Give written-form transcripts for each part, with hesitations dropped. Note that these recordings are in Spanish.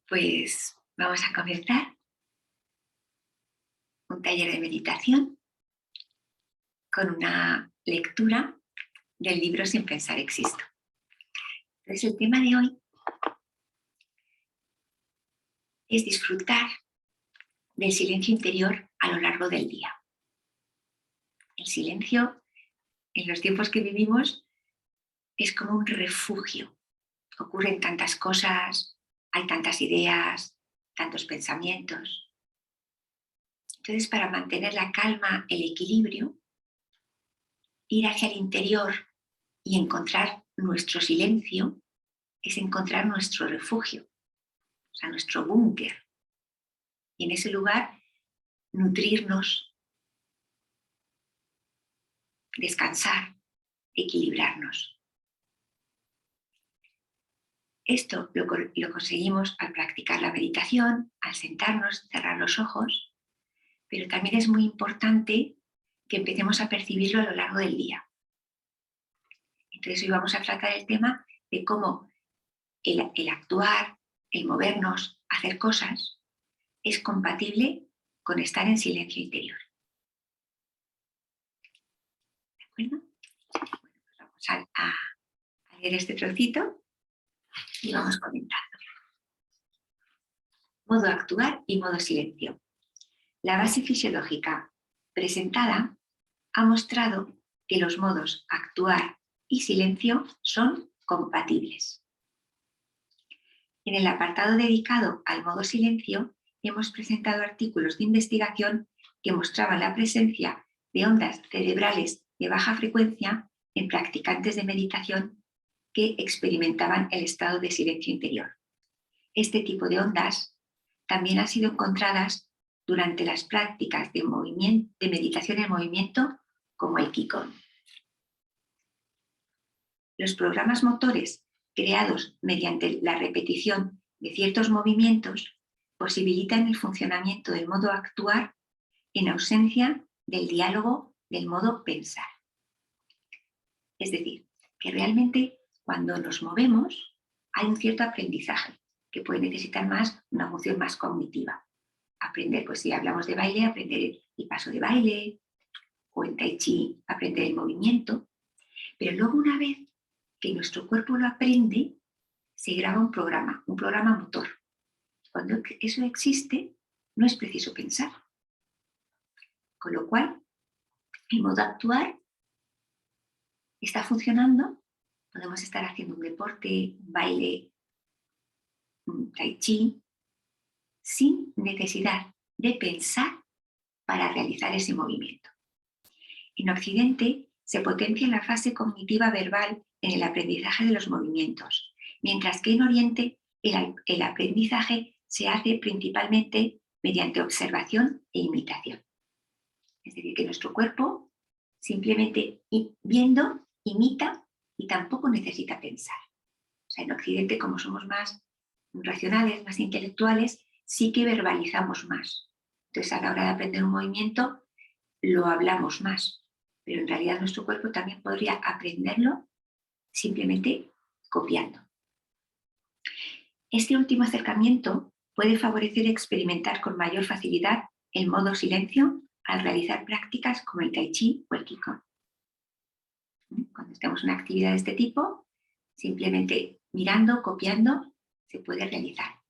Pues vamos a comenzar un taller de meditación con una lectura del libro Sin pensar existo. Entonces el tema de hoy es disfrutar del silencio interior a lo largo del día. El silencio en los tiempos que vivimos es como un refugio. Ocurren tantas cosas, hay tantas ideas, tantos pensamientos. Entonces, para mantener la calma, el equilibrio, ir hacia el interior y encontrar nuestro silencio es encontrar nuestro refugio, o sea, nuestro búnker. Y en ese lugar nutrirnos, descansar, equilibrarnos. Esto lo conseguimos al practicar la meditación, al sentarnos, cerrar los ojos, pero también es muy importante que empecemos a percibirlo a lo largo del día. Entonces hoy vamos a tratar el tema de cómo el actuar, el movernos, hacer cosas, es compatible con estar en silencio interior. ¿De acuerdo? Bueno, pues vamos a leer este trocito y vamos comentando. Modo actuar y modo silencio. La base fisiológica presentada ha mostrado que los modos actuar y silencio son compatibles. En el apartado dedicado al modo silencio hemos presentado artículos de investigación que mostraban la presencia de ondas cerebrales de baja frecuencia en practicantes de meditación que experimentaban el estado de silencio interior. Este tipo de ondas también han sido encontradas durante las prácticas de meditación en movimiento como el Qigong. Los programas motores creados mediante la repetición de ciertos movimientos posibilitan el funcionamiento del modo actuar en ausencia del diálogo del modo pensar. Es decir, que realmente cuando nos movemos hay un cierto aprendizaje que puede necesitar más una función más cognitiva. Aprender, pues si hablamos de baile, aprender el paso de baile, o en Tai Chi, aprender el movimiento, pero luego una vez que nuestro cuerpo lo aprende, se graba un programa motor. Cuando eso existe, no es preciso pensar. Con lo cual, el modo actuar está funcionando, podemos estar haciendo un deporte, un baile, un Tai Chi, sin necesidad de pensar para realizar ese movimiento. En Occidente se potencia la fase cognitiva verbal en el aprendizaje de los movimientos, mientras que en Oriente el aprendizaje se hace principalmente mediante observación e imitación. Es decir, que nuestro cuerpo simplemente viendo imita y tampoco necesita pensar. O sea, en Occidente, como somos más racionales, más intelectuales, sí que verbalizamos más. Entonces, a la hora de aprender un movimiento, lo hablamos más. Pero en realidad nuestro cuerpo también podría aprenderlo simplemente copiando. Este último acercamiento puede favorecer experimentar con mayor facilidad el modo silencio al realizar prácticas como el Tai Chi o el Qigong. Cuando estamos en una actividad de este tipo, simplemente mirando, copiando, se puede realizar.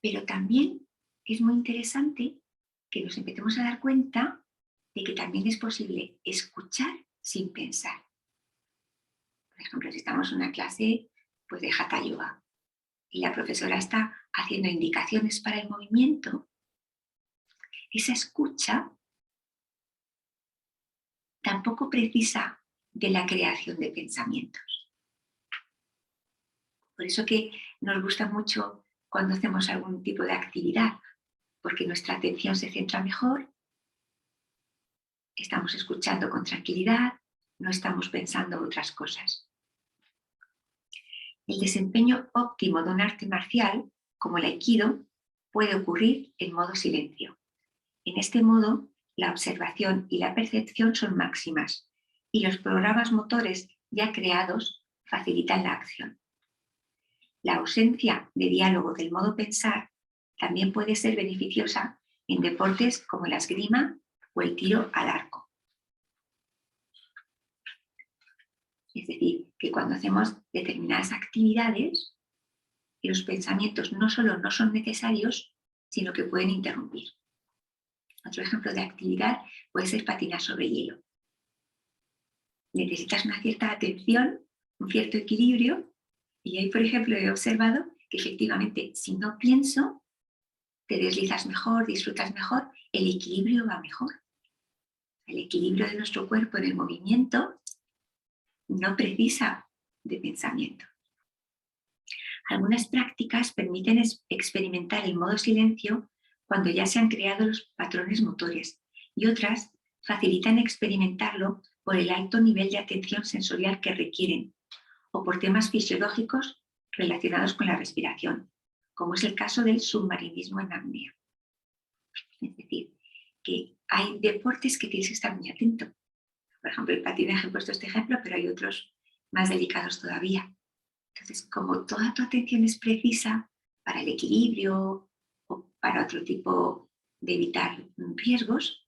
Pero también es muy interesante que nos empecemos a dar cuenta de que también es posible escuchar sin pensar. Por ejemplo, si estamos en una clase pues, de Hatha Yoga y la profesora está haciendo indicaciones para el movimiento, esa escucha tampoco precisa de la creación de pensamientos. Por eso que nos gusta mucho cuando hacemos algún tipo de actividad, porque nuestra atención se centra mejor, estamos escuchando con tranquilidad, no estamos pensando otras cosas. El desempeño óptimo de un arte marcial, como el Aikido, puede ocurrir en modo silencio. En este modo, la observación y la percepción son máximas y los programas motores ya creados facilitan la acción. la ausencia de diálogo del modo pensar también puede ser beneficiosa en deportes como la esgrima o el tiro al arco. Es decir, que cuando hacemos determinadas actividades, los pensamientos no solo no son necesarios, sino que pueden interrumpir. Otro ejemplo de actividad puede ser patinar sobre hielo. Necesitas una cierta atención, un cierto equilibrio, y ahí, por ejemplo, he observado que efectivamente, si no pienso, te deslizas mejor, disfrutas mejor, el equilibrio va mejor. El equilibrio de nuestro cuerpo en el movimiento no precisa de pensamiento. Algunas prácticas permiten experimentar el modo silencio cuando ya se han creado los patrones motores y otras facilitan experimentarlo por el alto nivel de atención sensorial que requieren o por temas fisiológicos relacionados con la respiración, como es el caso del submarinismo en apnea. Es decir, que hay deportes que tienes que estar muy atento. Por ejemplo, el patinaje, he puesto este ejemplo, pero hay otros más delicados todavía. Entonces, como toda tu atención es precisa para el equilibrio o para otro tipo de evitar riesgos,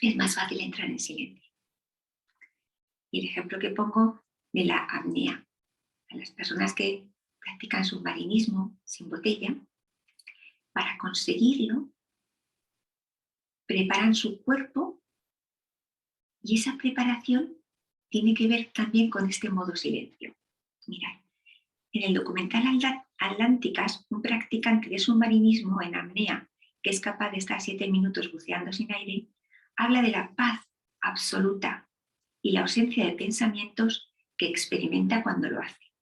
es más fácil entrar en silencio. Y el ejemplo que pongo de la apnea. A las personas que practican submarinismo sin botella, para conseguirlo, preparan su cuerpo y esa preparación tiene que ver también con este modo silencio. Mirad, en el documental Atlánticas, un practicante de submarinismo en apnea, que es capaz de estar 7 minutos buceando sin aire, habla de la paz absoluta y la ausencia de pensamientos que experimenta cuando lo hace.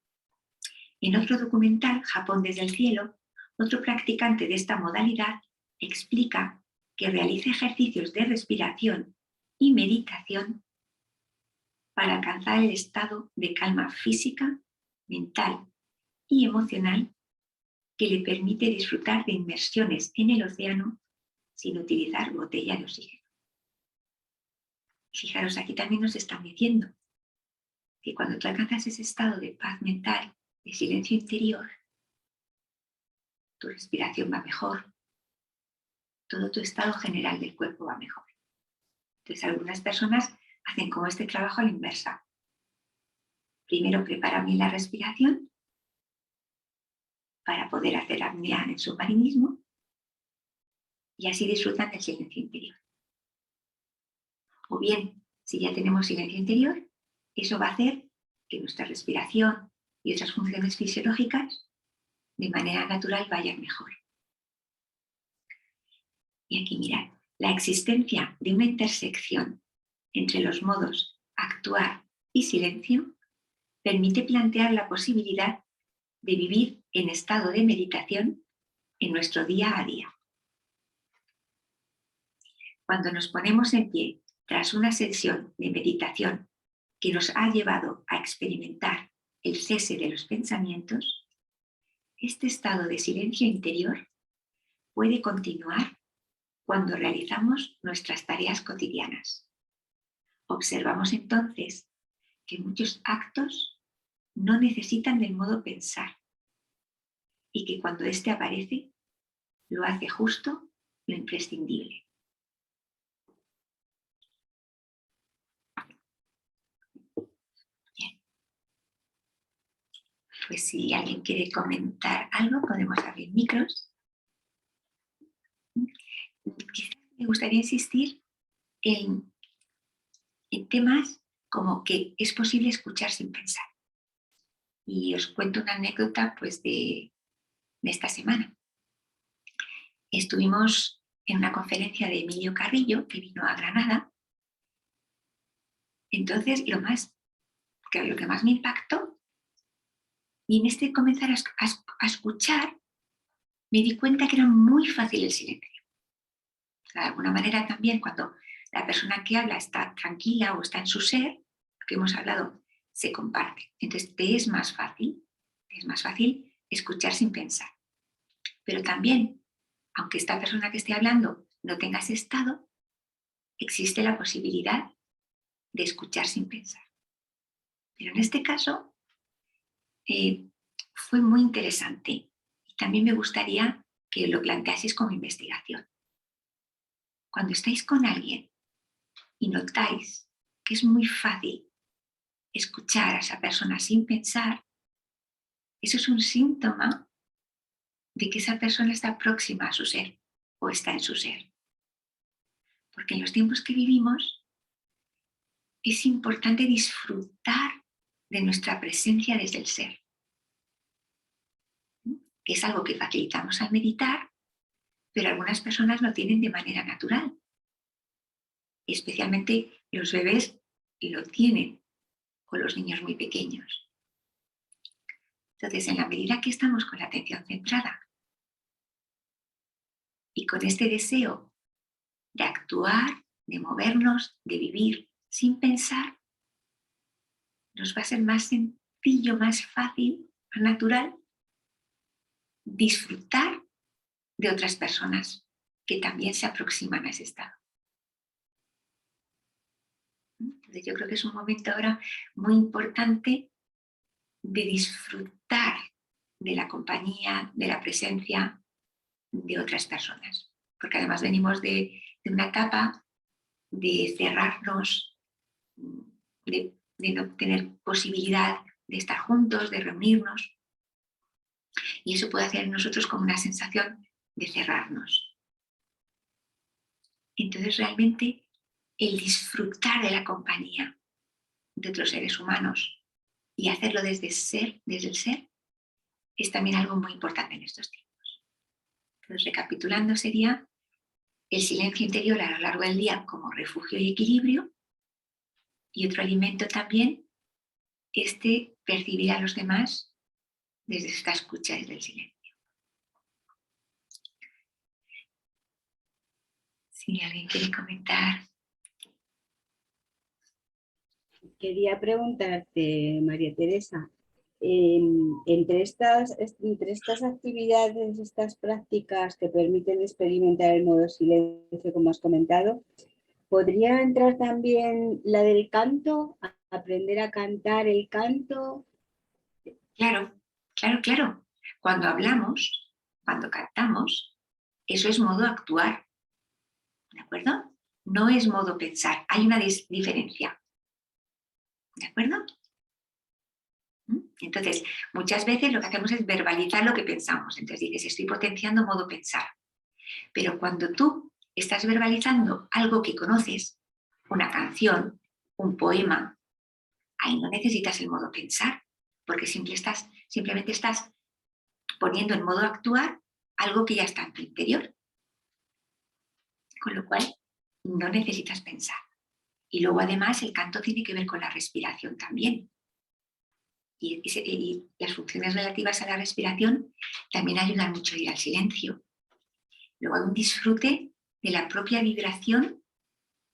En otro documental, Japón desde el cielo, otro practicante de esta modalidad explica que realiza ejercicios de respiración y meditación para alcanzar el estado de calma física, mental y emocional que le permite disfrutar de inmersiones en el océano sin utilizar botella de oxígeno. Fijaros, aquí también nos están diciendo que cuando tú alcanzas ese estado de paz mental, de silencio interior, tu respiración va mejor, todo tu estado general del cuerpo va mejor. Entonces, algunas personas hacen como este trabajo a la inversa. Primero preparan bien la respiración para poder hacer apnea en submarinismo y así disfrutan del silencio interior. O bien, si ya tenemos silencio interior, eso va a hacer que nuestra respiración y otras funciones fisiológicas de manera natural vayan mejor. Y aquí mirad, la existencia de una intersección entre los modos actuar y silencio permite plantear la posibilidad de vivir en estado de meditación en nuestro día a día. Cuando nos ponemos en pie tras una sesión de meditación que nos ha llevado a experimentar el cese de los pensamientos, este estado de silencio interior puede continuar cuando realizamos nuestras tareas cotidianas. Observamos entonces que muchos actos no necesitan del modo pensar y que cuando éste aparece, lo hace justo lo imprescindible. Bien. Pues si alguien quiere comentar algo, podemos abrir micros. Quizás me gustaría insistir en temas como que es posible escuchar sin pensar. Y os cuento una anécdota pues, de esta semana. Estuvimos en una conferencia de Emilio Carrillo, que vino a Granada. Entonces, lo que más me impactó, y en este comenzar a escuchar, me di cuenta que era muy fácil el silencio. De alguna manera también cuando la persona que habla está tranquila o está en su ser, lo que hemos hablado, se comparte. Entonces, te es más fácil escuchar sin pensar. Pero también, aunque esta persona que esté hablando no tenga ese estado, existe la posibilidad de escuchar sin pensar. Pero en este caso, fue muy interesante y también me gustaría que lo planteaseis como investigación. Cuando estáis con alguien y notáis que es muy fácil escuchar a esa persona sin pensar, eso es un síntoma de que esa persona está próxima a su ser o está en su ser. Porque en los tiempos que vivimos es importante disfrutar de nuestra presencia desde el ser, que es algo que facilitamos al meditar, pero algunas personas lo tienen de manera natural. Especialmente los bebés lo tienen, o los niños muy pequeños. Entonces, en la medida que estamos con la atención centrada y con este deseo de actuar, de movernos, de vivir sin pensar, nos va a ser más sencillo, más fácil, más natural disfrutar de otras personas que también se aproximan a ese estado. Entonces, yo creo que es un momento ahora muy importante de disfrutar de la compañía, de la presencia de otras personas. Porque además venimos de una etapa de cerrarnos, de no tener posibilidad de estar juntos, de reunirnos. Y eso puede hacer en nosotros como una sensación de cerrarnos. Entonces realmente el disfrutar de la compañía de otros seres humanos y hacerlo desde el ser, es también algo muy importante en estos tiempos. Entonces, recapitulando, sería el silencio interior a lo largo del día como refugio y equilibrio, y otro alimento también, percibir a los demás desde esta escucha, desde el silencio. Si alguien quiere comentar. Quería preguntarte, María Teresa, entre estas actividades, estas prácticas que permiten experimentar el modo silencio, como has comentado, ¿podría entrar también la del canto? ¿Aprender a cantar el canto? Claro, claro, claro. Cuando hablamos, cuando cantamos, eso es modo actuar, ¿de acuerdo? No es modo pensar, hay una diferencia, ¿de acuerdo? Entonces, muchas veces lo que hacemos es verbalizar lo que pensamos. Entonces dices, estoy potenciando modo pensar. Pero cuando tú estás verbalizando algo que conoces, una canción, un poema, ahí no necesitas el modo pensar, porque simplemente estás poniendo en modo actuar algo que ya está en tu interior. Con lo cual, no necesitas pensar. Y luego, además, el canto tiene que ver con la respiración también. Y las funciones relativas a la respiración también ayudan mucho a ir al silencio. Luego hay un disfrute de la propia vibración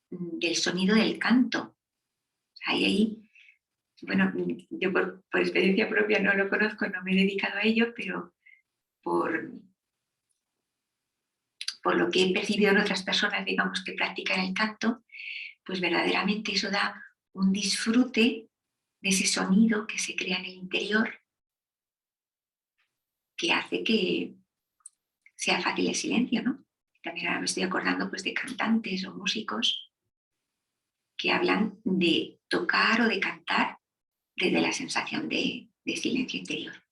del sonido del canto. Ahí, bueno, yo por experiencia propia no lo conozco, no me he dedicado a ello, pero por lo que he percibido en otras personas, digamos, que practican el canto, pues verdaderamente eso da un disfrute de ese sonido que se crea en el interior, que hace que sea fácil el silencio, ¿no? También ahora me estoy acordando pues, de cantantes o músicos que hablan de tocar o de cantar desde la sensación de silencio interior.